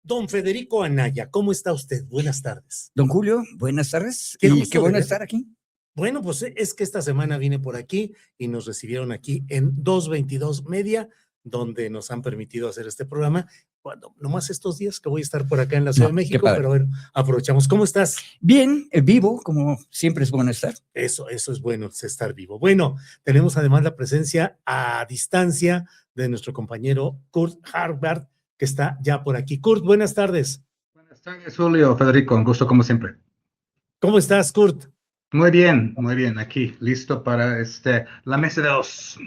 Don Federico Anaya, ¿cómo está usted? Buenas tardes. Don Julio, buenas tardes. Qué Qué bueno estar aquí. Bueno, pues es que esta semana vine por aquí y nos recibieron aquí en 222 Media, donde nos han permitido hacer este programa. Bueno, nomás estos días que voy a estar por acá en la Ciudad de México, pero a ver, aprovechamos. ¿Cómo estás? Bien, vivo, como siempre es bueno estar. Eso es bueno, estar vivo. Bueno, tenemos además la presencia a distancia de nuestro compañero Kurt Harbert, que está ya por aquí. Kurt, buenas tardes. Buenas tardes, Julio, Federico, un gusto como siempre. ¿Cómo estás, Kurt? Muy bien, aquí, listo para la mesa de dos.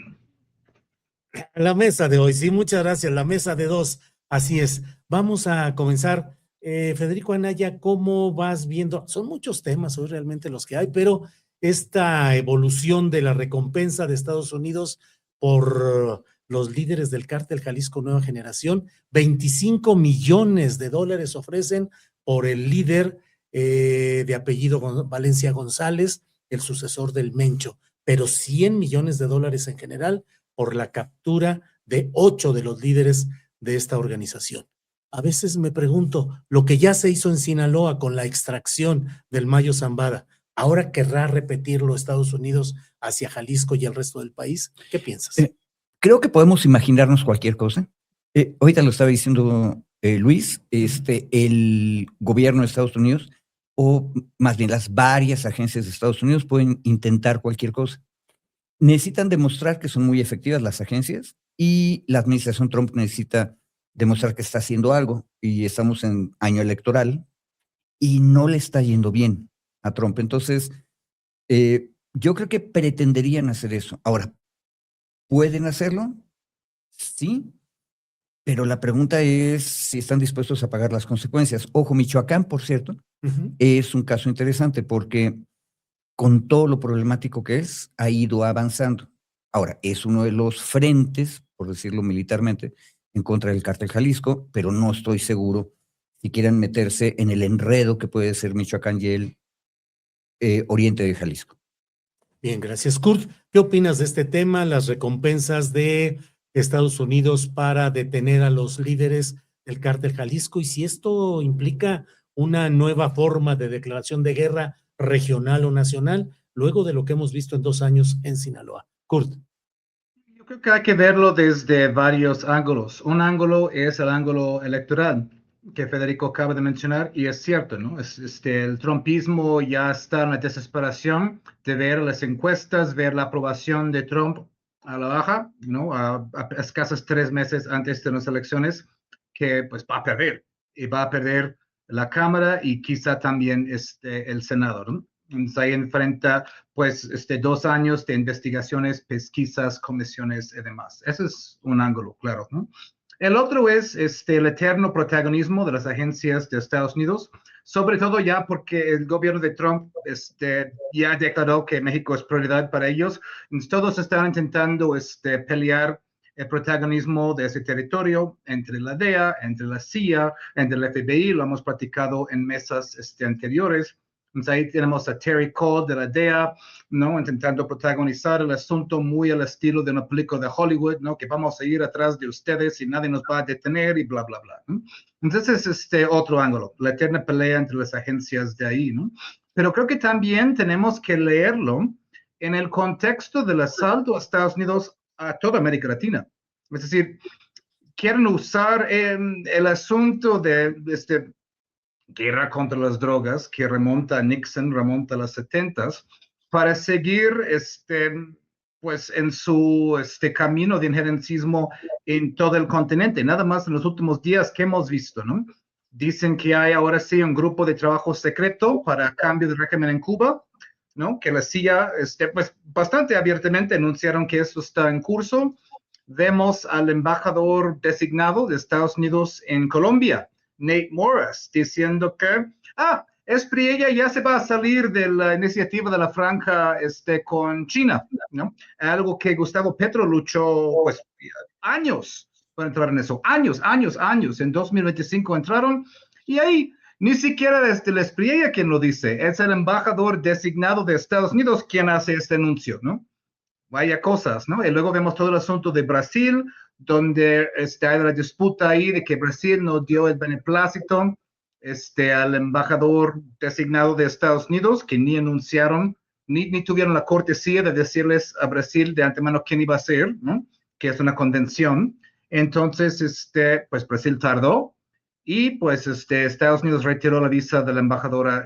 La mesa de hoy, sí, muchas gracias, la mesa de dos, así es. Vamos a comenzar. Federico Anaya, ¿cómo vas viendo? Son muchos temas hoy realmente los que hay, pero esta evolución de la recompensa de Estados Unidos por los líderes del cártel Jalisco Nueva Generación, 25 millones de dólares ofrecen por el líder de apellido Valencia González, el sucesor del Mencho, pero 100 millones de dólares en general por la captura de 8 de los líderes de esta organización. A veces me pregunto, lo que ya se hizo en Sinaloa con la extracción del Mayo Zambada, ¿ahora querrá repetirlo Estados Unidos hacia Jalisco y el resto del país? ¿Qué piensas? Creo que podemos imaginarnos cualquier cosa. Ahorita lo estaba diciendo Luis, el gobierno de Estados Unidos, o más bien las varias agencias de Estados Unidos pueden intentar cualquier cosa. Necesitan demostrar que son muy efectivas las agencias y la administración Trump necesita demostrar que está haciendo algo, y estamos en año electoral y no le está yendo bien a Trump. Entonces, yo creo que pretenderían hacer eso. Ahora, ¿pueden hacerlo? Sí, pero la pregunta es si están dispuestos a pagar las consecuencias. Ojo, Michoacán, por cierto, es un caso interesante porque con todo lo problemático que es, ha ido avanzando. Ahora, es uno de los frentes, por decirlo militarmente, en contra del cártel Jalisco, pero no estoy seguro si quieran meterse en el enredo que puede ser Michoacán y el oriente de Jalisco. Bien, gracias, Kurt. ¿Qué opinas de este tema, las recompensas de Estados Unidos para detener a los líderes del cártel Jalisco, y si esto implica una nueva forma de declaración de guerra regional o nacional, luego de lo que hemos visto en 2 años en Sinaloa? Kurt. Yo creo que hay que verlo desde varios ángulos. Un ángulo es el ángulo electoral que Federico acaba de mencionar, y es cierto, ¿no? El trumpismo ya está en la desesperación de ver las encuestas, ver la aprobación de Trump a la baja, ¿no? A escasos 3 meses antes de las elecciones, que pues va a perder, y va a perder la Cámara y quizá también el Senado, ¿no? Entonces ahí enfrenta pues 2 años de investigaciones, pesquisas, comisiones y demás. Ese es un ángulo, claro, ¿no? El otro es el eterno protagonismo de las agencias de Estados Unidos, sobre todo ya porque el gobierno de Trump ya declaró que México es prioridad para ellos. Entonces, todos están intentando pelear el protagonismo de ese territorio entre la DEA, entre la CIA, entre el FBI. Lo hemos platicado en mesas anteriores. Entonces ahí tenemos a Terry Cole de la DEA, ¿no? Intentando protagonizar el asunto muy al estilo de una película de Hollywood, ¿no? Que vamos a ir atrás de ustedes y nadie nos va a detener y bla, bla, bla, ¿no? Entonces es otro ángulo, la eterna pelea entre las agencias de ahí, ¿no? Pero creo que también tenemos que leerlo en el contexto del asalto a Estados Unidos a toda América Latina. Es decir, quieren usar el asunto de guerra contra las drogas, que remonta a Nixon, remonta a los 70s, para seguir pues en su camino de injerencismo en todo el continente. Nada más en los últimos días que hemos visto, ¿no? Dicen que hay ahora sí un grupo de trabajo secreto para cambio de régimen en Cuba, ¿no? Que la CIA, pues bastante abiertamente anunciaron que eso está en curso. Vemos al embajador designado de Estados Unidos en Colombia, Nate Morris, diciendo que, Espriella ya se va a salir de la iniciativa de la franja con China, ¿no? Algo que Gustavo Petro luchó, pues, años para entrar en eso. Años. En 2025 entraron, y ahí ni siquiera es la Espriella quien lo dice, es el embajador designado de Estados Unidos quien hace este anuncio, ¿no? vaya cosas, ¿no? Y luego vemos todo el asunto de Brasil, donde hay la disputa ahí de que Brasil no dio el beneplácito al embajador designado de Estados Unidos, que ni anunciaron, ni tuvieron la cortesía de decirles a Brasil de antemano quién iba a ser, ¿no? Que es una convención. Entonces, pues Brasil tardó y pues Estados Unidos retiró la visa de la embajadora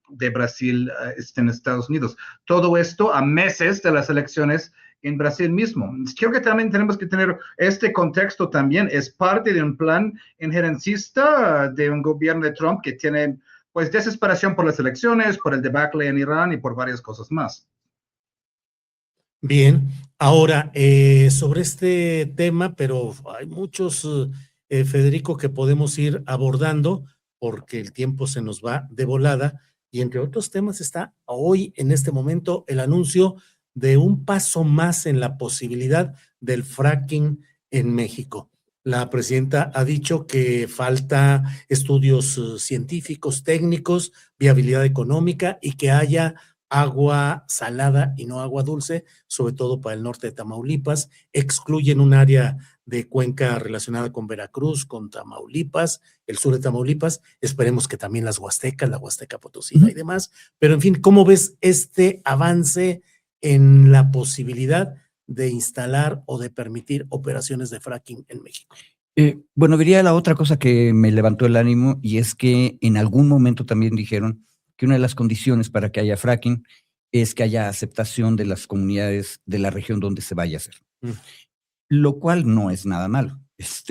de Brasil en Estados Unidos. Todo esto a meses de las elecciones en Brasil mismo. Creo que también tenemos que tener este contexto también. Es parte de un plan injerencista de un gobierno de Trump que tiene pues desesperación por las elecciones, por el debacle en Irán y por varias cosas más. Bien, ahora sobre este tema, pero hay muchos, Federico, que podemos ir abordando porque el tiempo se nos va de volada y entre otros temas está hoy, en este momento, el anuncio de un paso más en la posibilidad del fracking en México. La presidenta ha dicho que falta estudios científicos, técnicos, viabilidad económica y que haya agua salada y no agua dulce, sobre todo para el norte de Tamaulipas. Excluyen un área de cuenca relacionada con Veracruz, con Tamaulipas, el sur de Tamaulipas. Esperemos que también las Huastecas, la Huasteca Potosina y demás. Pero en fin, ¿cómo ves este avance en la posibilidad de instalar o de permitir operaciones de fracking en México? Bueno, diría la otra cosa que me levantó el ánimo y es que en algún momento también dijeron que una de las condiciones para que haya fracking es que haya aceptación de las comunidades de la región donde se vaya a hacer. Lo cual no es nada malo. Es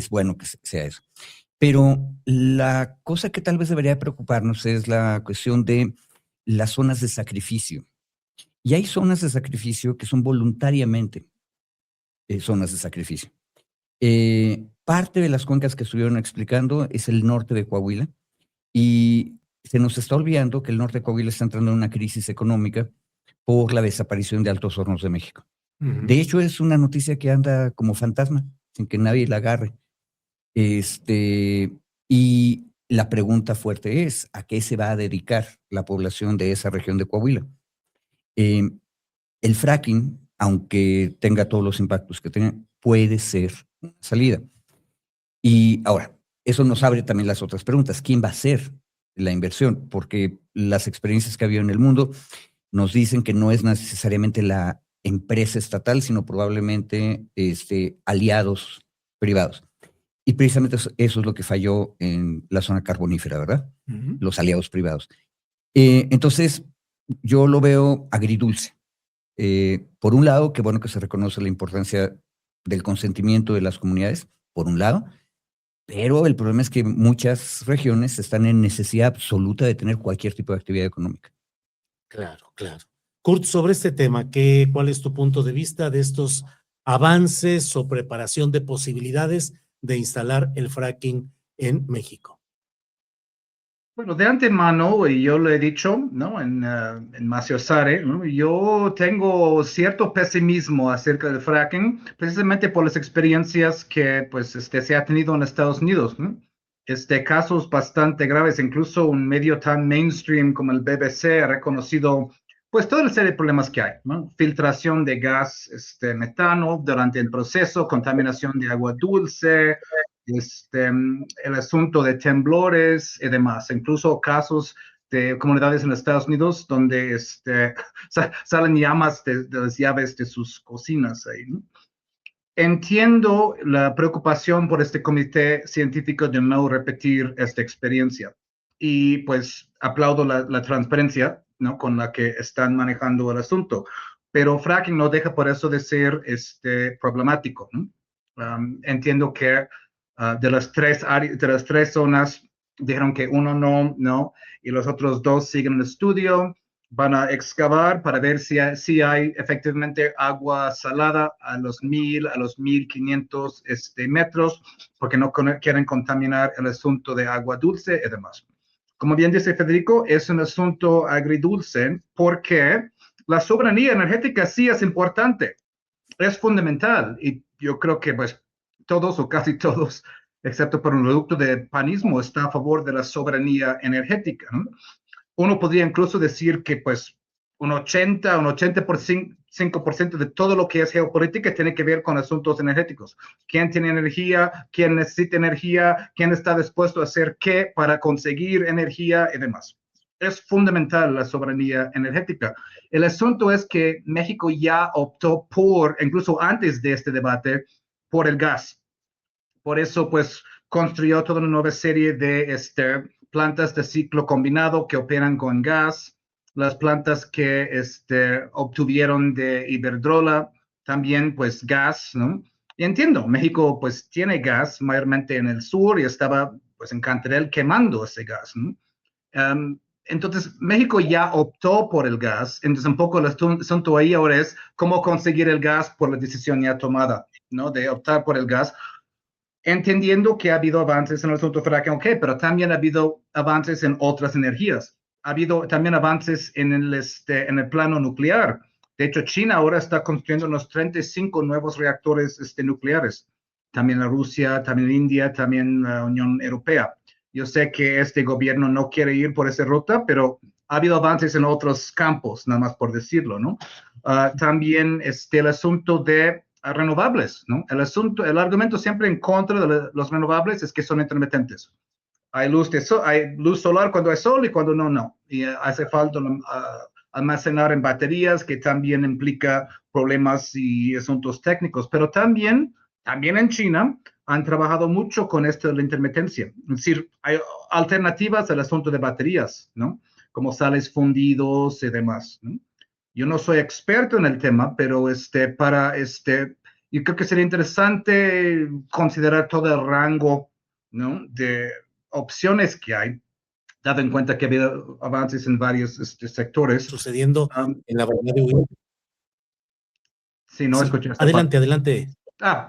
bueno que sea eso. Pero la cosa que tal vez debería preocuparnos es la cuestión de las zonas de sacrificio. Y hay zonas de sacrificio que son voluntariamente zonas de sacrificio. Parte de las cuencas que estuvieron explicando es el norte de Coahuila y se nos está olvidando que el norte de Coahuila está entrando en una crisis económica por la desaparición de Altos Hornos de México. De hecho, es una noticia que anda como fantasma, sin que nadie la agarre. Y la pregunta fuerte es, ¿a qué se va a dedicar la población de esa región de Coahuila? El fracking, aunque tenga todos los impactos que tiene, puede ser una salida. Y ahora, eso nos abre también las otras preguntas. ¿Quién va a hacer la inversión? Porque las experiencias que ha habido en el mundo nos dicen que no es necesariamente la empresa estatal, sino probablemente aliados privados. Y precisamente eso es lo que falló en la zona carbonífera, ¿verdad? Los aliados privados. Entonces, yo lo veo agridulce. Por un lado, qué bueno que se reconoce la importancia del consentimiento de las comunidades, por un lado, pero el problema es que muchas regiones están en necesidad absoluta de tener cualquier tipo de actividad económica. Claro, claro. Kurt, sobre este tema, ¿cuál es tu punto de vista de estos avances o preparación de posibilidades de instalar el fracking en México? Bueno, de antemano, y yo lo he dicho, ¿no? En Maciosare, ¿no? Yo tengo cierto pesimismo acerca del fracking, precisamente por las experiencias que pues, se ha tenido en Estados Unidos, ¿no? Casos bastante graves, incluso un medio tan mainstream como el BBC ha reconocido pues toda la serie de problemas que hay, ¿no? Filtración de gas metano durante el proceso, contaminación de agua dulce, el asunto de temblores y demás, incluso casos de comunidades en Estados Unidos donde salen llamas de las llaves de sus cocinas ahí, ¿no? Entiendo la preocupación por este comité científico de no repetir esta experiencia y pues aplaudo la transparencia, ¿no? Con la que están manejando el asunto, pero fracking no deja por eso de ser problemático, ¿no? Entiendo que de las tres zonas dijeron que uno no, y los otros dos siguen el estudio. Van a excavar para ver si hay efectivamente agua salada a los 1,000, a los 1,500 metros, porque no quieren contaminar el asunto de agua dulce y demás. Como bien dice Federico, es un asunto agridulce porque la soberanía energética sí es importante, es fundamental, y yo creo que pues todos o casi todos, excepto por un reducto de panismo, está a favor de la soberanía energética, ¿no? Uno podría incluso decir que pues un 80% de todo lo que es geopolítica tiene que ver con asuntos energéticos. ¿Quién tiene energía? ¿Quién necesita energía? ¿Quién está dispuesto a hacer qué para conseguir energía y demás? Es fundamental la soberanía energética. El asunto es que México ya optó por, incluso antes de este debate, por el gas. Por eso, pues, construyó toda una nueva serie de plantas de ciclo combinado que operan con gas, las plantas que obtuvieron de Iberdrola, también, pues, gas, ¿no? Y entiendo, México, pues, tiene gas mayormente en el sur y estaba, pues, en Cantarell quemando ese gas, ¿no? Entonces, México ya optó por el gas, entonces un poco el asunto ahí ahora es cómo conseguir el gas por la decisión ya tomada, ¿no? De optar por el gas, entendiendo que ha habido avances en el asunto fracking, ok, pero también ha habido avances en otras energías. Ha habido también avances en el plano nuclear. De hecho, China ahora está construyendo unos 35 nuevos reactores nucleares. También la Rusia, también India, también la Unión Europea. Yo sé que este gobierno no quiere ir por esa ruta, pero ha habido avances en otros campos, nada más por decirlo, ¿no? También el asunto de renovables, ¿no? El argumento siempre en contra de los renovables es que son intermitentes. Hay luz solar cuando hay sol y cuando no, no. Y hace falta almacenar en baterías, que también implica problemas y asuntos técnicos, pero también en China han trabajado mucho con esto de la intermitencia. Es decir, hay alternativas al asunto de baterías, ¿no? Como sales fundidos y demás, ¿no? Yo no soy experto en el tema, pero yo creo que sería interesante considerar todo el rango, ¿no? De opciones que hay, dado en cuenta que ha habido avances en varios sectores. Sucediendo en la Bahía de Huira. Sí, no Sí, escuché esta adelante, parte. adelante.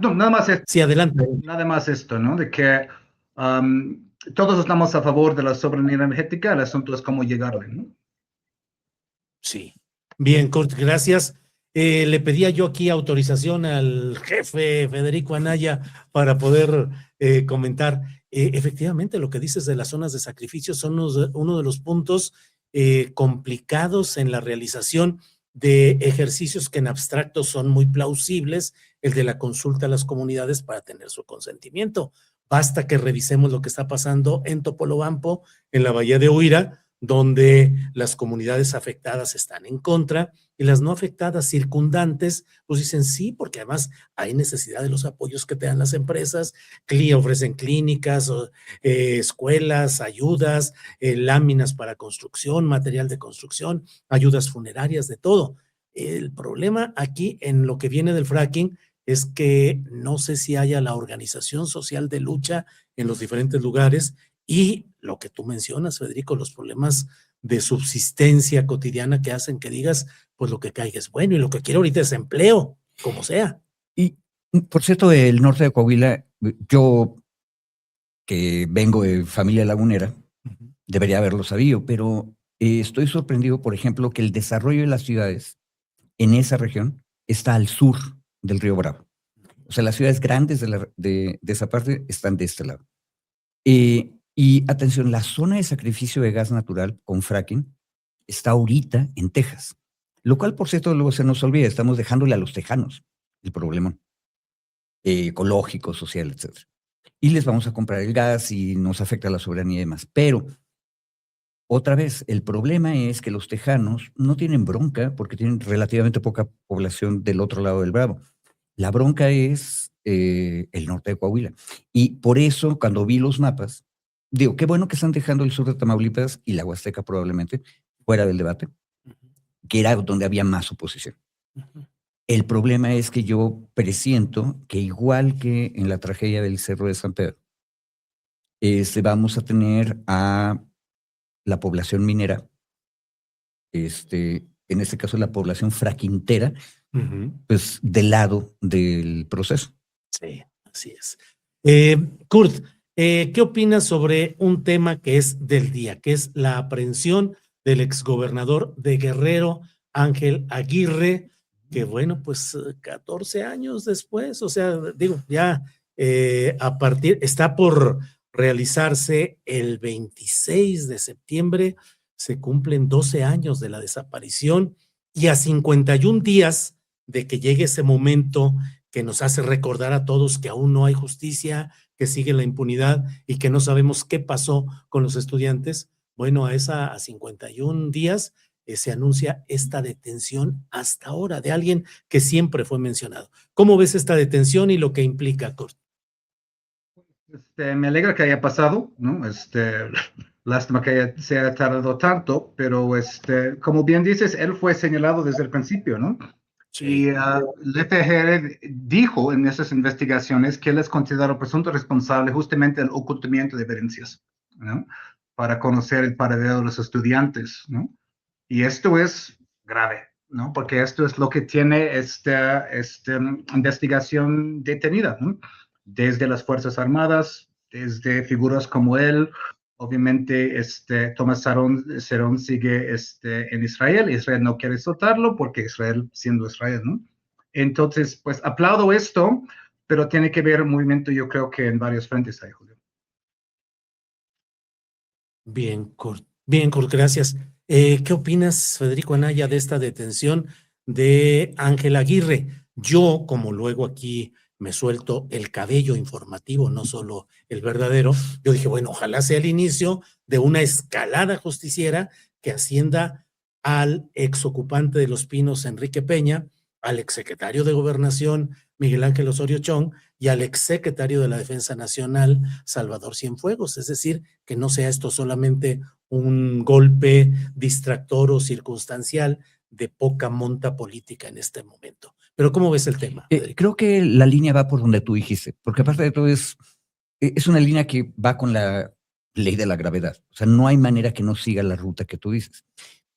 No, nada más esto. Sí, adelante. Nada más esto, ¿no? De que todos estamos a favor de la soberanía energética, el asunto es cómo llegarle, ¿no? Sí. Bien, Kurt, gracias. Le pedía yo aquí autorización al jefe Federico Anaya para poder comentar. Efectivamente, lo que dices de las zonas de sacrificio son uno de los puntos complicados en la realización de ejercicios que en abstracto son muy plausibles, el de la consulta a las comunidades para tener su consentimiento. Basta que revisemos lo que está pasando en Topolobampo, en la Bahía de Huira, donde las comunidades afectadas están en contra y las no afectadas circundantes pues dicen sí, porque además hay necesidad de los apoyos que te dan las empresas, ofrecen clínicas, escuelas, ayudas, láminas para construcción, material de construcción, ayudas funerarias, de todo. El problema aquí en lo que viene del fracking es que no sé si haya la organización social de lucha en los diferentes lugares. Y lo que tú mencionas, Federico, los problemas de subsistencia cotidiana que hacen que digas, pues lo que caiga es bueno y lo que quiero ahorita es empleo, como sea. Y, por cierto, el norte de Coahuila, yo que vengo de familia lagunera, debería haberlo sabido, pero estoy sorprendido, por ejemplo, que el desarrollo de las ciudades en esa región está al sur del río Bravo. O sea, las ciudades grandes de esa parte están de este lado. Y atención, la zona de sacrificio de gas natural con fracking está ahorita en Texas, lo cual, por cierto, luego se nos olvida, estamos dejándole a los tejanos el problema ecológico, social, etc. Y les vamos a comprar el gas y nos afecta la soberanía y demás. Pero, otra vez, el problema es que los tejanos no tienen bronca porque tienen relativamente poca población del otro lado del Bravo. La bronca es el norte de Coahuila. Y por eso, cuando vi los mapas, digo, qué bueno que están dejando el sur de Tamaulipas y la Huasteca probablemente fuera del debate, que era donde había más oposición. El problema es que yo presiento que igual que en la tragedia del Cerro de San Pedro, vamos a tener a la población minera, en este caso la población fraquintera, pues del lado del proceso. Sí, así es. Kurt, ¿qué opinas sobre un tema que es del día, que es la aprehensión del exgobernador de Guerrero, Ángel Aguirre, que bueno, pues 14 años después, o sea, digo, ya está por realizarse el 26 de septiembre, se cumplen 12 años de la desaparición y a 51 días de que llegue ese momento que nos hace recordar a todos que aún no hay justicia, que sigue la impunidad y que no sabemos qué pasó con los estudiantes. Bueno, a 51 días se anuncia esta detención hasta ahora de alguien que siempre fue mencionado. ¿Cómo ves esta detención y lo que implica, Kurt? Me alegra que haya pasado, ¿no? Lástima que se haya tardado tanto, pero como bien dices, él fue señalado desde el principio, ¿no? Sí. Y el FGR dijo en esas investigaciones que él es considerado presunto responsable justamente del ocultamiento de evidencias, ¿no? Para conocer el paradero de los estudiantes, ¿no? Y esto es grave, ¿no? Porque esto es lo que tiene esta investigación detenida, ¿no? Desde las Fuerzas Armadas, desde figuras como él. Obviamente, Thomas Sharon sigue en Israel. Israel no quiere soltarlo porque Israel siendo Israel, ¿no? Entonces, pues aplaudo esto, pero tiene que ver movimiento, yo creo que en varios frentes ahí, Julio. Bien, Kurt, gracias. ¿Qué opinas, Federico Anaya, de esta detención de Ángel Aguirre? Yo, como luego aquí me suelto el cabello informativo, no solo el verdadero, yo dije, bueno, ojalá sea el inicio de una escalada justiciera que ascienda al exocupante de Los Pinos, Enrique Peña, al exsecretario de Gobernación, Miguel Ángel Osorio Chong, y al exsecretario de la Defensa Nacional, Salvador Cienfuegos. Es decir, que no sea esto solamente un golpe distractor o circunstancial de poca monta política en este momento. Pero ¿cómo ves el tema? Creo que la línea va por donde tú dijiste, porque aparte de todo es una línea que va con la ley de la gravedad. O sea, no hay manera que no siga la ruta que tú dices.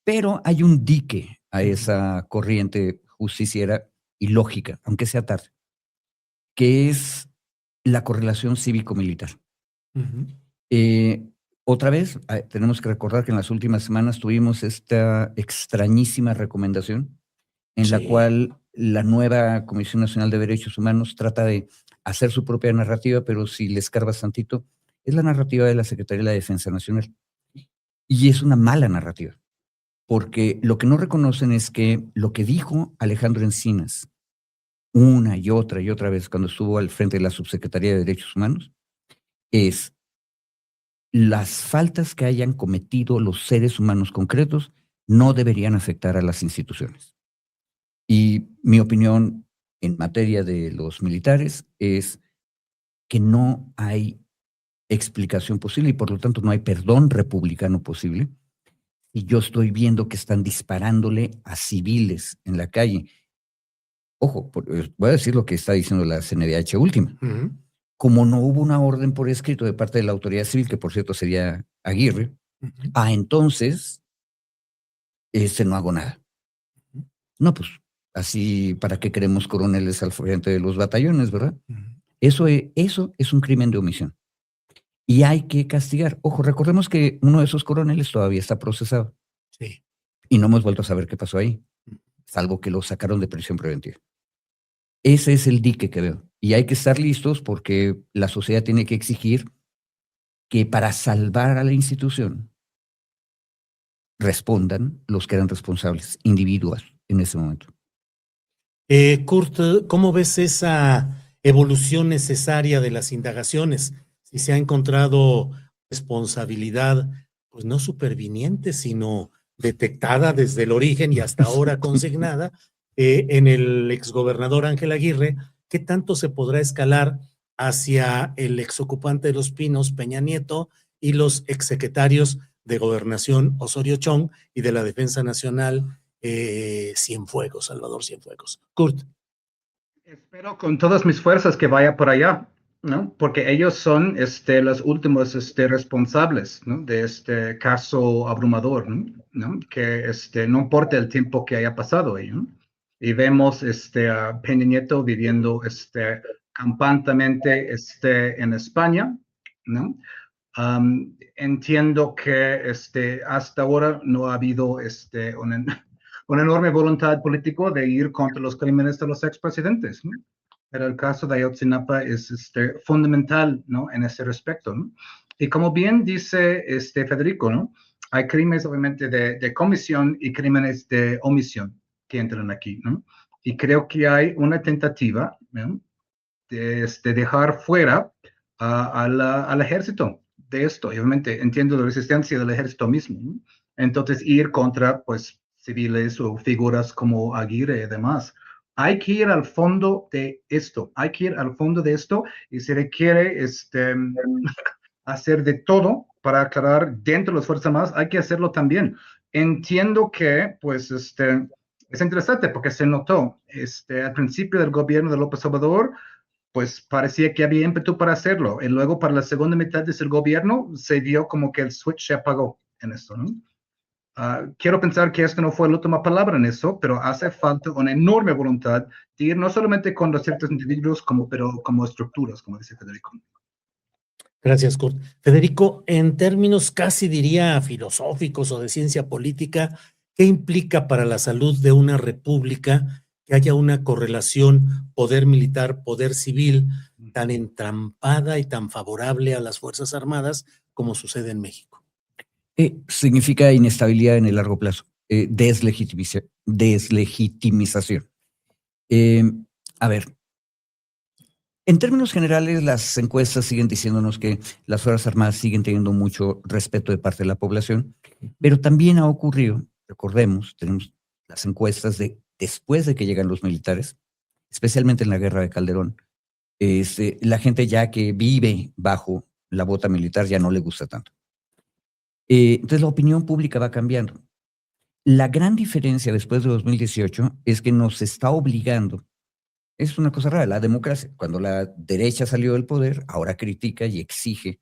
Pero hay un dique a esa corriente justiciera y lógica, aunque sea tarde, que es la correlación cívico-militar. Otra vez, tenemos que recordar que en las últimas semanas tuvimos esta extrañísima recomendación en la cual la nueva Comisión Nacional de Derechos Humanos trata de hacer su propia narrativa, pero si le escarbas tantito, es la narrativa de la Secretaría de la Defensa Nacional. Y es una mala narrativa, porque lo que no reconocen es que lo que dijo Alejandro Encinas una y otra vez cuando estuvo al frente de la Subsecretaría de Derechos Humanos es las faltas que hayan cometido los seres humanos concretos no deberían afectar a las instituciones. Y mi opinión en materia de los militares es que no hay explicación posible y por lo tanto no hay perdón republicano posible. Y yo estoy viendo que están disparándole a civiles en la calle. Ojo, voy a decir lo que está diciendo la CNDH última. Como no hubo una orden por escrito de parte de la autoridad civil, que por cierto sería Aguirre, entonces no hago nada. No, pues así, ¿para qué queremos coroneles al frente de los batallones, verdad? Eso es un crimen de omisión. Y hay que castigar. Ojo, recordemos que uno de esos coroneles todavía está procesado. Sí. Y no hemos vuelto a saber qué pasó ahí, salvo que lo sacaron de prisión preventiva. Ese es el dique que veo. Y hay que estar listos porque la sociedad tiene que exigir que para salvar a la institución respondan los que eran responsables, individuos en ese momento. Kurt, ¿cómo ves esa evolución necesaria de las indagaciones? Si se ha encontrado responsabilidad, pues no superviniente, sino detectada desde el origen y hasta ahora consignada en el exgobernador Ángel Aguirre, ¿qué tanto se podrá escalar hacia el exocupante de Los Pinos, Peña Nieto, y los exsecretarios de Gobernación, Osorio Chong, y de la Defensa Nacional, Cienfuegos, Salvador Cienfuegos? Kurt. Espero con todas mis fuerzas que vaya por allá, ¿no? Porque ellos son los últimos responsables, ¿no? De este caso abrumador, ¿no? Que no importa el tiempo que haya pasado ahí, ¿no? Y vemos a Peña Nieto viviendo campantemente en España, ¿no? Entiendo que hasta ahora no ha habido una enorme voluntad política de ir contra los crímenes de los expresidentes, ¿no? Pero el caso de Ayotzinapa es fundamental, ¿no? En ese respecto, ¿no? Y como bien dice Federico, ¿no? Hay crímenes, obviamente, de comisión y crímenes de omisión que entran aquí, ¿no? Y creo que hay una tentativa, ¿no?, de dejar fuera al ejército de esto. Y obviamente entiendo la resistencia del ejército mismo, ¿no? Entonces, ir contra, pues, civiles o figuras como Aguirre y demás. Hay que ir al fondo de esto, hay que ir al fondo de esto y se requiere hacer de todo para aclarar dentro de las Fuerzas Armadas, hay que hacerlo también. Entiendo que, pues, es interesante porque se notó, al principio del gobierno de López Obrador, pues parecía que había ímpetu para hacerlo. Y luego para la segunda mitad de ese gobierno se vio como que el switch se apagó en esto, ¿no? Quiero pensar que esto no fue la última palabra en eso, pero hace falta una enorme voluntad de ir no solamente con los ciertos individuos, pero como estructuras, como dice Federico. Gracias, Kurt. Federico, en términos casi diría filosóficos o de ciencia política, ¿qué implica para la salud de una república que haya una correlación poder militar, poder civil tan entrampada y tan favorable a las Fuerzas Armadas como sucede en México? Significa inestabilidad en el largo plazo, deslegitimización. A ver, en términos generales, las encuestas siguen diciéndonos que las Fuerzas Armadas siguen teniendo mucho respeto de parte de la población, pero también ha ocurrido, recordemos, tenemos las encuestas de después de que llegan los militares, especialmente en la guerra de Calderón, la gente ya que vive bajo la bota militar ya no le gusta tanto. Entonces la opinión pública va cambiando. La gran diferencia después de 2018 es que nos está obligando, es una cosa rara, la democracia, cuando la derecha salió del poder, ahora critica y exige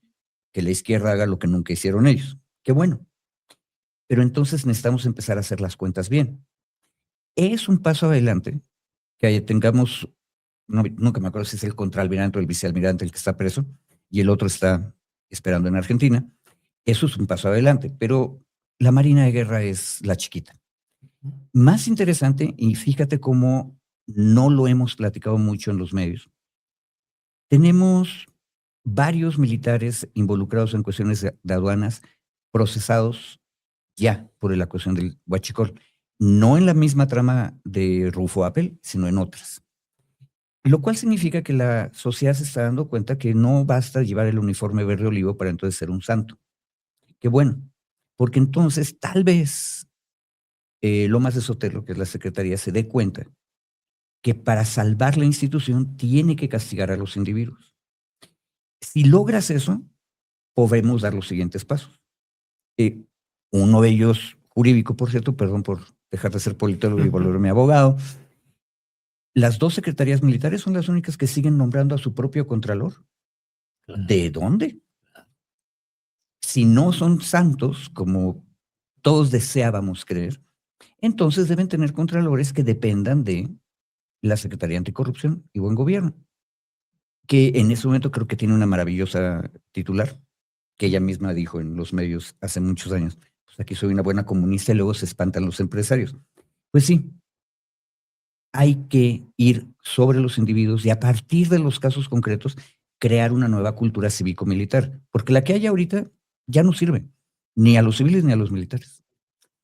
que la izquierda haga lo que nunca hicieron ellos. Qué bueno. Pero entonces necesitamos empezar a hacer las cuentas bien. Es un paso adelante que tengamos, nunca me acuerdo si es el contraalmirante o el vicealmirante el que está preso y el otro está esperando en Argentina. Eso es un paso adelante, pero la Marina de Guerra es la chiquita. Más interesante, y fíjate cómo no lo hemos platicado mucho en los medios, tenemos varios militares involucrados en cuestiones de aduanas procesados ya por la cuestión del huachicol, no en la misma trama de Rufo Apel, sino en otras. Lo cual significa que la sociedad se está dando cuenta que no basta llevar el uniforme verde olivo para entonces ser un santo. Qué bueno, porque entonces tal vez Lomas de Sotelo, que es la secretaría, se dé cuenta que para salvar la institución tiene que castigar a los individuos. Si logras eso, podemos dar los siguientes pasos. Uno de ellos, jurídico, por cierto, perdón por dejar de ser politólogo y volverme abogado, las dos secretarías militares son las únicas que siguen nombrando a su propio contralor. ¿De dónde? Si no son santos, como todos deseábamos creer, entonces deben tener contralores que dependan de la Secretaría Anticorrupción y Buen Gobierno, que en ese momento creo que tiene una maravillosa titular, que ella misma dijo en los medios hace muchos años, pues aquí soy una buena comunista y luego se espantan los empresarios. Pues sí, hay que ir sobre los individuos y a partir de los casos concretos crear una nueva cultura cívico-militar, porque la que hay ahorita ya no sirve, ni a los civiles ni a los militares.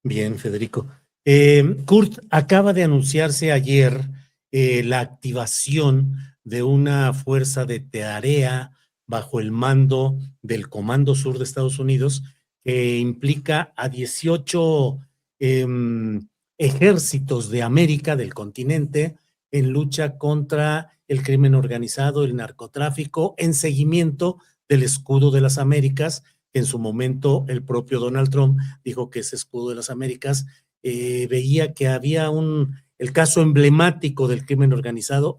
Bien, Federico. Kurt, acaba de anunciarse ayer la activación de una fuerza de tarea bajo el mando del Comando Sur de Estados Unidos, que implica a 18 ejércitos de América, del continente, en lucha contra el crimen organizado, el narcotráfico, en seguimiento del escudo de las Américas. En su momento, el propio Donald Trump dijo que ese escudo de las Américas veía que había el caso emblemático del crimen organizado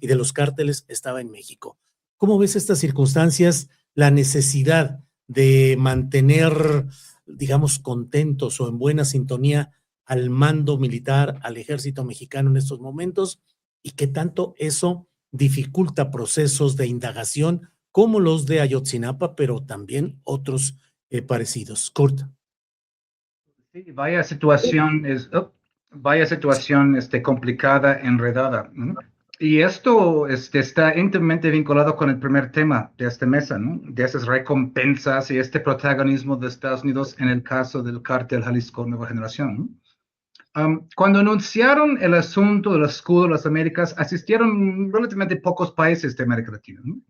y de los cárteles estaba en México. ¿Cómo ves estas circunstancias, la necesidad de mantener, digamos, contentos o en buena sintonía al mando militar, al ejército mexicano en estos momentos, y qué tanto eso dificulta procesos de indagación como los de Ayotzinapa, pero también otros parecidos? Kurt. Sí, vaya situación complicada, enredada, ¿no? Y esto está íntimamente vinculado con el primer tema de esta mesa, ¿no? De esas recompensas y este protagonismo de Estados Unidos en el caso del cártel Jalisco Nueva Generación, ¿no? Cuando anunciaron el asunto del escudo de las Américas, asistieron relativamente pocos países de América Latina, ¿no?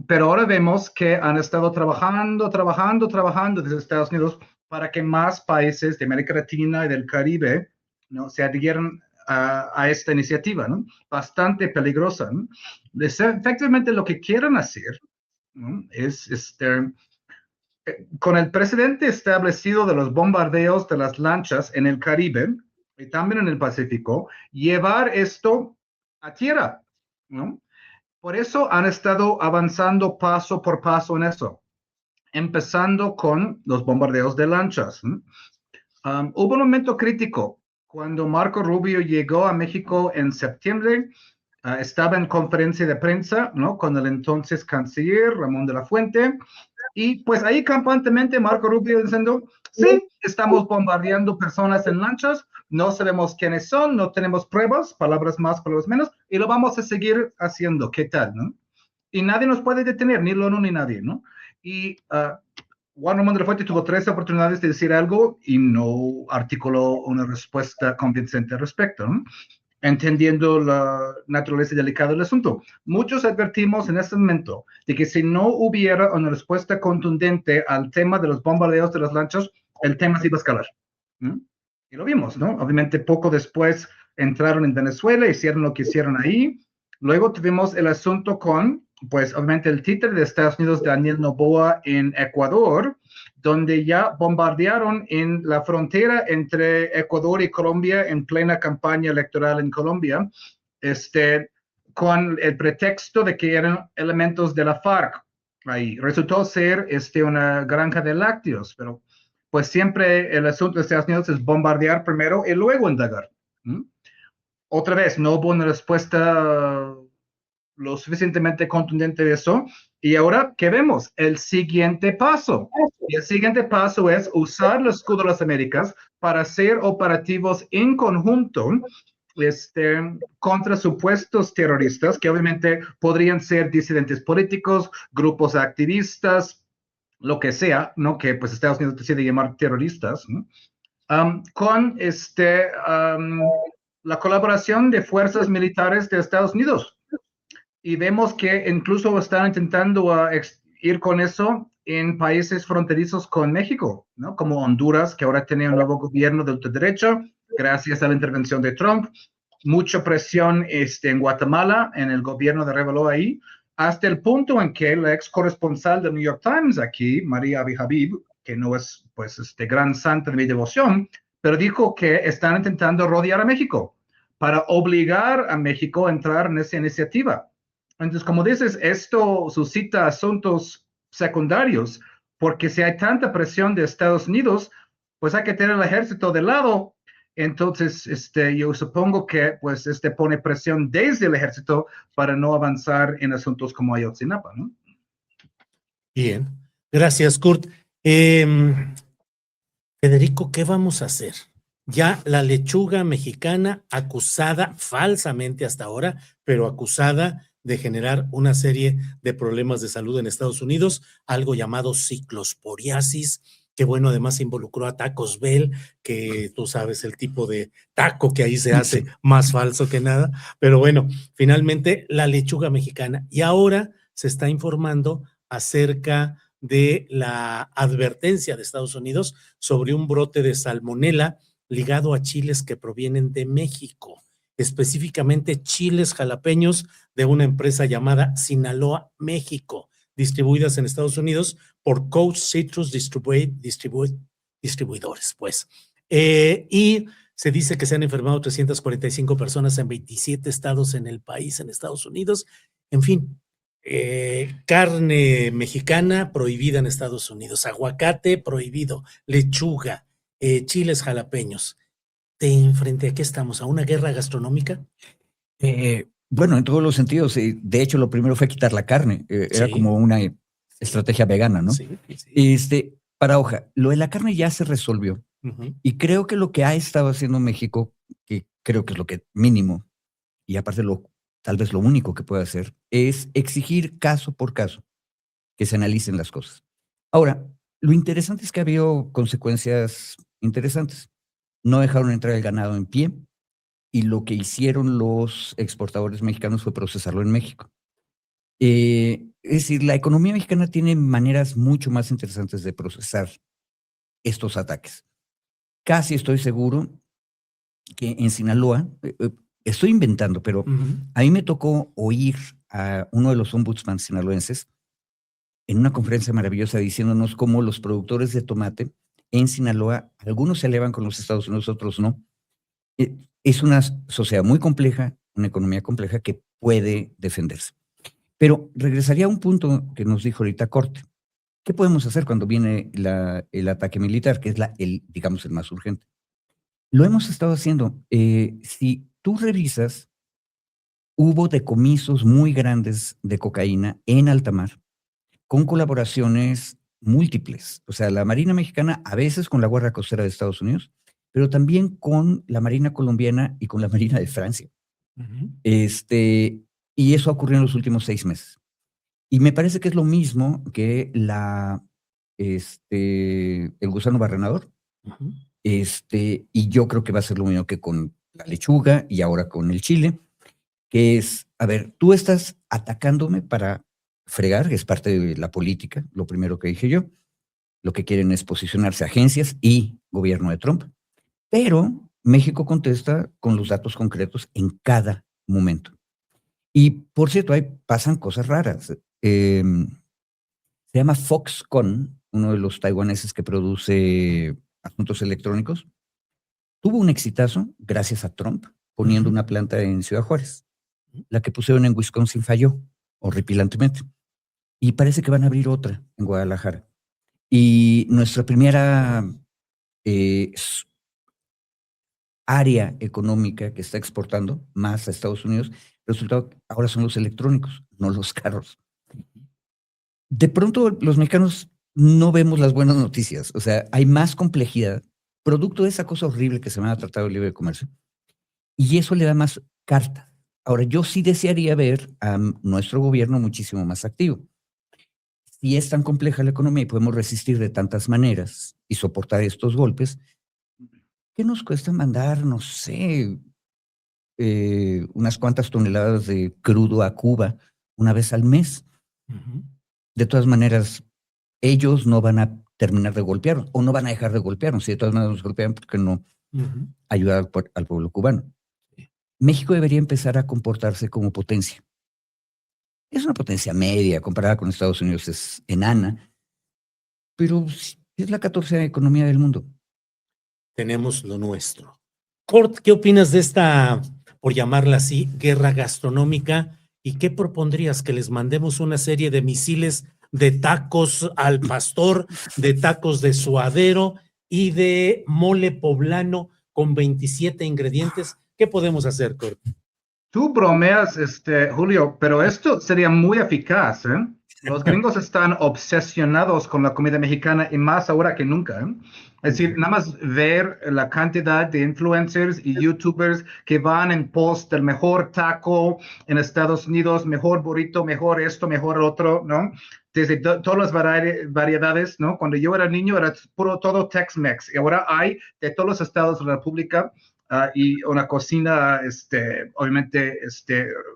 Pero ahora vemos que han estado trabajando desde Estados Unidos para que más países de América Latina y del Caribe, ¿no? Se adhieran a esta iniciativa, ¿no? Bastante peligrosa, ¿no? Efectivamente, lo que quieren hacer, ¿no? Es con el precedente establecido de los bombardeos de las lanchas en el Caribe y también en el Pacífico, llevar esto a tierra, ¿no? Por eso han estado avanzando paso por paso en eso, empezando con los bombardeos de lanchas, ¿no? Hubo un momento crítico cuando Marco Rubio llegó a México en septiembre. Estaba en conferencia de prensa, ¿no? Con el entonces canciller Ramón de la Fuente. Y pues ahí campantemente Marco Rubio diciendo, sí, estamos bombardeando personas en lanchas, no sabemos quiénes son, no tenemos pruebas, palabras más, palabras menos, y lo vamos a seguir haciendo, ¿qué tal, no? Y nadie nos puede detener, ni lo ONU ni nadie, ¿no? Y Juan Ramón de la Fuente tuvo 3 oportunidades de decir algo y no articuló una respuesta convincente al respecto, ¿no? Entendiendo la naturaleza delicada del asunto. Muchos advertimos en este momento de que si no hubiera una respuesta contundente al tema de los bombardeos de las lanchas, el tema se iba a escalar. ¿No? Y lo vimos, ¿no? Obviamente poco después entraron en Venezuela, hicieron lo que hicieron ahí. Luego tuvimos el asunto con, pues obviamente el títere de Estados Unidos, Daniel Noboa, en Ecuador, donde ya bombardearon en la frontera entre Ecuador y Colombia en plena campaña electoral en Colombia, con el pretexto de que eran elementos de la FARC. Ahí resultó ser una granja de lácteos, pero pues siempre el asunto de Estados Unidos es bombardear primero y luego indagar. ¿Mm? Otra vez, no hubo una respuesta lo suficientemente contundente de eso. Y ahora, ¿qué vemos? El siguiente paso. Y el siguiente paso es usar el escudo de las Américas para hacer operativos en conjunto contra supuestos terroristas, que obviamente podrían ser disidentes políticos, grupos activistas, lo que sea, ¿no? Que pues Estados Unidos decide llamar terroristas, ¿no? Con la colaboración de fuerzas militares de Estados Unidos. Y vemos que incluso están intentando ir con eso en países fronterizos con México, ¿no? Como Honduras, que ahora tiene un nuevo gobierno de ultraderecha, gracias a la intervención de Trump. Mucha presión en Guatemala, en el gobierno de Reveló ahí, hasta el punto en que la ex corresponsal del New York Times aquí, María Abihabib, que no es pues gran santa de mi devoción, pero dijo que están intentando rodear a México para obligar a México a entrar en esa iniciativa. Entonces, como dices, esto suscita asuntos secundarios, porque si hay tanta presión de Estados Unidos, pues hay que tener el ejército de lado. Entonces, yo supongo que pues pone presión desde el ejército para no avanzar en asuntos como Ayotzinapa, ¿no? Bien, gracias, Kurt. Federico, ¿qué vamos a hacer? Ya la lechuga mexicana acusada falsamente hasta ahora, pero acusada de generar una serie de problemas de salud en Estados Unidos, algo llamado ciclosporiasis, que bueno, además involucró a Tacos Bell, que tú sabes el tipo de taco que ahí se hace, más falso que nada, pero bueno, finalmente la lechuga mexicana. Y ahora se está informando acerca de la advertencia de Estados Unidos sobre un brote de salmonela ligado a chiles que provienen de México, específicamente chiles jalapeños de una empresa llamada Sinaloa México, distribuidas en Estados Unidos por Coast Citrus Distribuidores, pues. Y se dice que se han enfermado 345 personas en 27 estados en el país, en Estados Unidos. En fin, carne mexicana prohibida en Estados Unidos, aguacate prohibido, lechuga, chiles jalapeños. ¿Frente a qué estamos? ¿A una guerra gastronómica? Bueno, en todos los sentidos. De hecho, lo primero fue quitar la carne. Era como una estrategia vegana, ¿no? Sí, sí. Paradoja, lo de la carne ya se resolvió. Y creo que lo que ha estado haciendo México, que creo que es lo que mínimo y aparte tal vez lo único que puede hacer, es exigir caso por caso que se analicen las cosas. Ahora, lo interesante es que ha habido consecuencias interesantes. No dejaron entrar el ganado en pie y lo que hicieron los exportadores mexicanos fue procesarlo en México. Es decir, la economía mexicana tiene maneras mucho más interesantes de procesar estos ataques. Casi estoy seguro que en Sinaloa, estoy inventando, pero a mí me tocó oír a uno de los ombudsman sinaloenses en una conferencia maravillosa diciéndonos cómo los productores de tomate en Sinaloa, algunos se elevan con los Estados Unidos, otros no. Es una sociedad muy compleja, una economía compleja que puede defenderse. Pero regresaría a un punto que nos dijo ahorita Corte. ¿Qué podemos hacer cuando viene el ataque militar, que es digamos, el más urgente? Lo hemos estado haciendo. Si tú revisas, hubo decomisos muy grandes de cocaína en alta mar, con colaboraciones múltiples. O sea, la Marina Mexicana, a veces con la Guardia Costera de Estados Unidos, pero también con la Marina Colombiana y con la Marina de Francia. Y eso ocurrió en los últimos 6 meses. Y me parece que es lo mismo que el gusano barrenador. Y yo creo que va a ser lo mismo que con la lechuga y ahora con el chile, que es, a ver, tú estás atacándome para fregar, que es parte de la política, lo primero que dije yo. Lo que quieren es posicionarse agencias y gobierno de Trump. Pero México contesta con los datos concretos en cada momento. Y, por cierto, ahí pasan cosas raras. Se llama Foxconn, uno de los taiwaneses que produce asuntos electrónicos. Tuvo un exitazo gracias a Trump poniendo una planta en Ciudad Juárez. La que pusieron en Wisconsin falló horripilantemente. Y parece que van a abrir otra en Guadalajara. Y nuestra primera área económica que está exportando más a Estados Unidos, el resultado ahora son los electrónicos, no los carros. De pronto los mexicanos no vemos las buenas noticias, o sea, hay más complejidad, producto de esa cosa horrible que se llama Tratado de Libre Comercio, y eso le da más carta. Ahora, yo sí desearía ver a nuestro gobierno muchísimo más activo. Si es tan compleja la economía y podemos resistir de tantas maneras y soportar estos golpes, ¿qué nos cuesta mandar, no sé, unas cuantas toneladas de crudo a Cuba una vez al mes? De todas maneras, ellos no van a terminar de golpearnos o no van a dejar de golpearnos. Si de todas maneras nos golpean, ¿por qué no ayudar al pueblo cubano? México debería empezar a comportarse como potencia. Es una potencia media, comparada con Estados Unidos es enana, pero es la 14ª economía del mundo. Tenemos lo nuestro. Cort, ¿qué opinas de esta, por llamarla así, guerra gastronómica? ¿Y qué propondrías? ¿Que les mandemos una serie de misiles de tacos al pastor, de tacos de suadero y de mole poblano con 27 ingredientes? ¿Qué podemos hacer, Cort? Tú bromeas, Julio, pero esto sería muy eficaz, ¿eh? Los gringos están obsesionados con la comida mexicana y más ahora que nunca, ¿eh? Es decir, nada más ver la cantidad de influencers y youtubers que van en pos del mejor taco en Estados Unidos, mejor burrito, mejor esto, mejor otro, ¿no? Desde todas las variedades, ¿no? Cuando yo era niño era todo Tex-Mex y ahora hay de todos los estados de la República. Y una cocina, obviamente,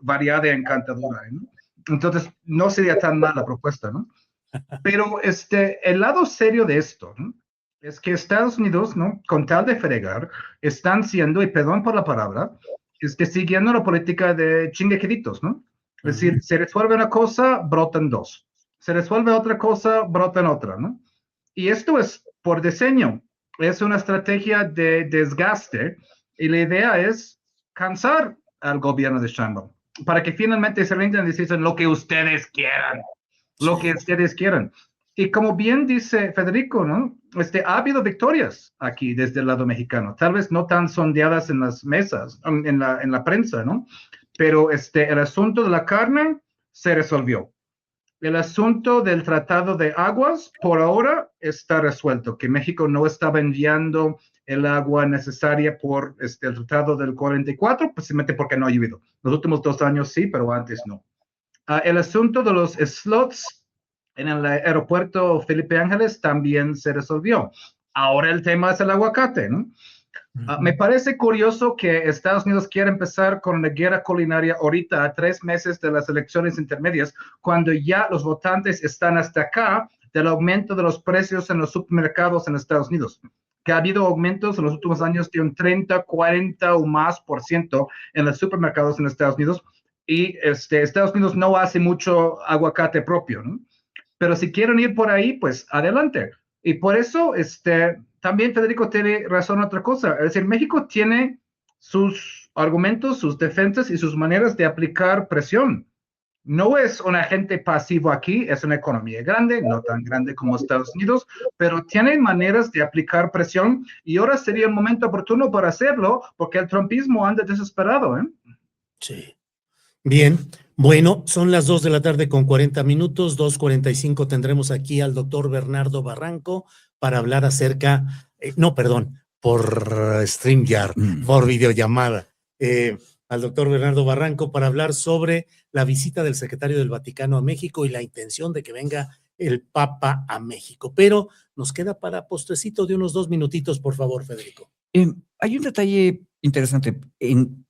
variada y encantadora, ¿no? Entonces, no sería tan mala propuesta, ¿no? Pero el lado serio de esto, ¿no? Es que Estados Unidos, ¿no? Con tal de fregar, están siendo, y perdón por la palabra, siguiendo la política de chinguequeditos, ¿no? Es decir, se resuelve una cosa, brotan dos. Se resuelve otra cosa, brotan otra, ¿no? Y esto es por diseño. Es una estrategia de desgaste. Y la idea es cansar al gobierno de Sheinbaum para que finalmente se rindan y dicen lo que ustedes quieran, lo que ustedes quieran. Y como bien dice Federico, ¿no? Ha habido victorias aquí desde el lado mexicano, tal vez no tan sondeadas en las mesas, en la prensa, ¿no? Pero el asunto de la carne se resolvió. El asunto del Tratado de Aguas, por ahora, está resuelto, que México no estaba enviando el agua necesaria por el Tratado del 44, precisamente porque no ha llovido. Los últimos 2 años sí, pero antes no. El asunto de los slots en el aeropuerto Felipe Ángeles también se resolvió. Ahora el tema es el aguacate, ¿no? Me parece curioso que Estados Unidos quiera empezar con una guerra culinaria ahorita, a 3 meses de las elecciones intermedias, cuando ya los votantes están hasta acá del aumento de los precios en los supermercados en Estados Unidos, que ha habido aumentos en los últimos años de un 30, 40 o más por ciento en los supermercados en Estados Unidos, y Estados Unidos no hace mucho aguacate propio, ¿no? Pero si quieren ir por ahí, pues adelante. Y por eso, también Federico tiene razón en otra cosa. Es decir, México tiene sus argumentos, sus defensas y sus maneras de aplicar presión. No es un agente pasivo aquí, es una economía grande, no tan grande como Estados Unidos, pero tiene maneras de aplicar presión y ahora sería el momento oportuno para hacerlo porque el trumpismo anda desesperado, ¿eh? Sí. Bien, bueno, son las 2 de la tarde con 40 minutos, 2:45 tendremos aquí al doctor Bernardo Barranco para hablar acerca, no, perdón, por StreamYard, por videollamada, al doctor Bernardo Barranco para hablar sobre la visita del secretario del Vaticano a México y la intención de que venga el Papa a México. Pero nos queda para postrecito de unos 2 minutitos, por favor, Federico. Hay un detalle interesante,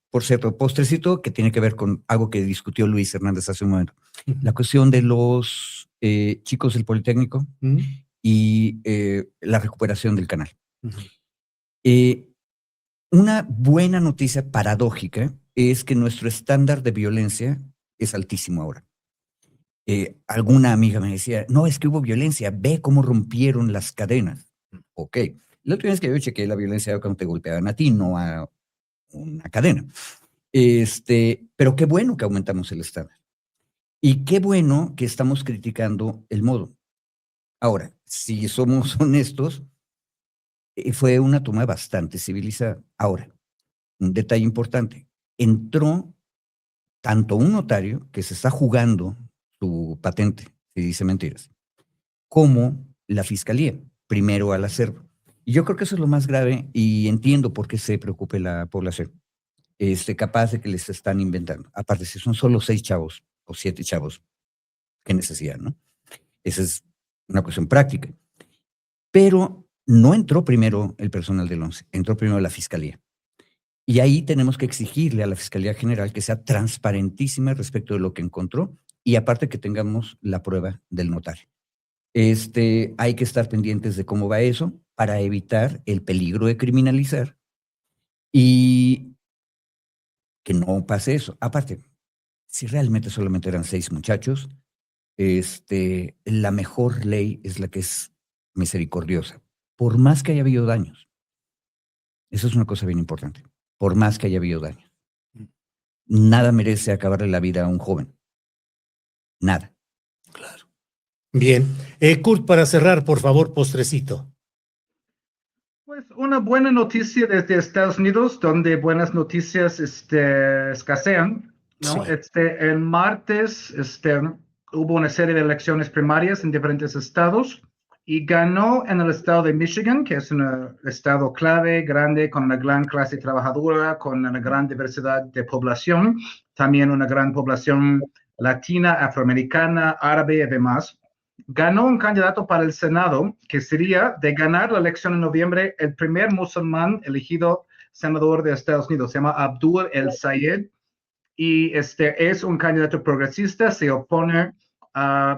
por cierto, postrecito, que tiene que ver con algo que discutió Luis Hernández hace un momento. La cuestión de los chicos del Politécnico y la recuperación del canal. Una buena noticia paradójica es que nuestro estándar de violencia es altísimo ahora. Alguna amiga me decía, no, es que hubo violencia, ve cómo rompieron las cadenas. Ok. La última vez que yo chequeé, la violencia era cuando te golpeaban a ti, no a una cadena. Pero qué bueno que aumentamos el estándar. Y qué bueno que estamos criticando el modo. Ahora, si somos honestos, fue una toma bastante civilizada. Ahora, un detalle importante. Entró tanto un notario que se está jugando su patente, si dice mentiras, como la fiscalía, primero al hacerlo. Y yo creo que eso es lo más grave y entiendo por qué se preocupe la población. Capaz de que les están inventando. Aparte, si son solo 6 chavos o 7 chavos, qué necesidad, ¿no? Esa es una cuestión práctica. Pero no entró primero el personal del 11, entró primero la fiscalía. Y ahí tenemos que exigirle a la Fiscalía General que sea transparentísima respecto de lo que encontró y aparte que tengamos la prueba del notario. Hay que estar pendientes de cómo va eso para evitar el peligro de criminalizar y que no pase eso. Aparte, si realmente solamente eran 6 muchachos, la mejor ley es la que es misericordiosa, por más que haya habido daños. Eso es una cosa bien importante, por más que haya habido daños. Nada merece acabarle la vida a un joven. Nada. Claro. Bien. Kurt, para cerrar, por favor, postrecito. Pues una buena noticia desde Estados Unidos, donde buenas noticias escasean, ¿no? Sí. El martes hubo una serie de elecciones primarias en diferentes estados y ganó en el estado de Michigan, que es un estado clave, grande, con una gran clase trabajadora, con una gran diversidad de población, también una gran población latina, afroamericana, árabe y demás. Ganó un candidato para el Senado que sería, de ganar la elección en noviembre, el primer musulmán elegido senador de Estados Unidos. Se llama Abdul El Sayed y es un candidato progresista, se opone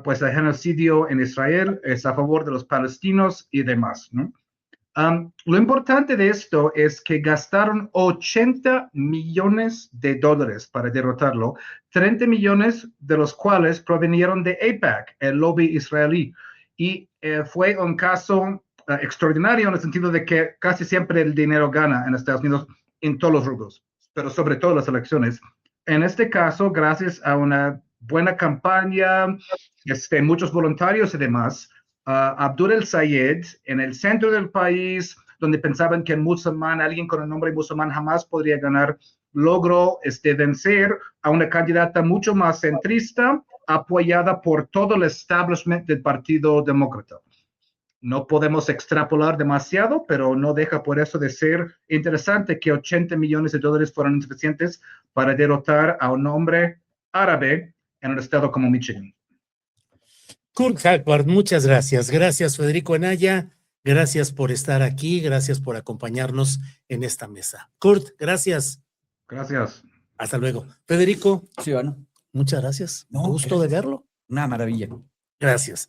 pues al genocidio en Israel, es a favor de los palestinos y demás, ¿no? Lo importante de esto es que gastaron $80 millones para derrotarlo, 30 millones de los cuales provinieron de AIPAC, el lobby israelí. Y fue un caso extraordinario en el sentido de que casi siempre el dinero gana en Estados Unidos en todos los rubros, pero sobre todo las elecciones. En este caso, gracias a una buena campaña, muchos voluntarios y demás, Abdul El Sayed, en el centro del país, donde pensaban que el musulmán, alguien con el nombre musulmán jamás podría ganar, logró vencer a una candidata mucho más centrista, apoyada por todo el establishment del Partido Demócrata. No podemos extrapolar demasiado, pero no deja por eso de ser interesante que 80 millones de dólares fueron insuficientes para derrotar a un hombre árabe en un estado como Michigan. Kurt Hagbarth, muchas gracias. Gracias, Federico Anaya. Gracias por estar aquí. Gracias por acompañarnos en esta mesa. Kurt, gracias. Gracias. Hasta luego. Federico, Sí, bueno. muchas gracias. No, Gusto de gracias. verlo. Una maravilla. Gracias.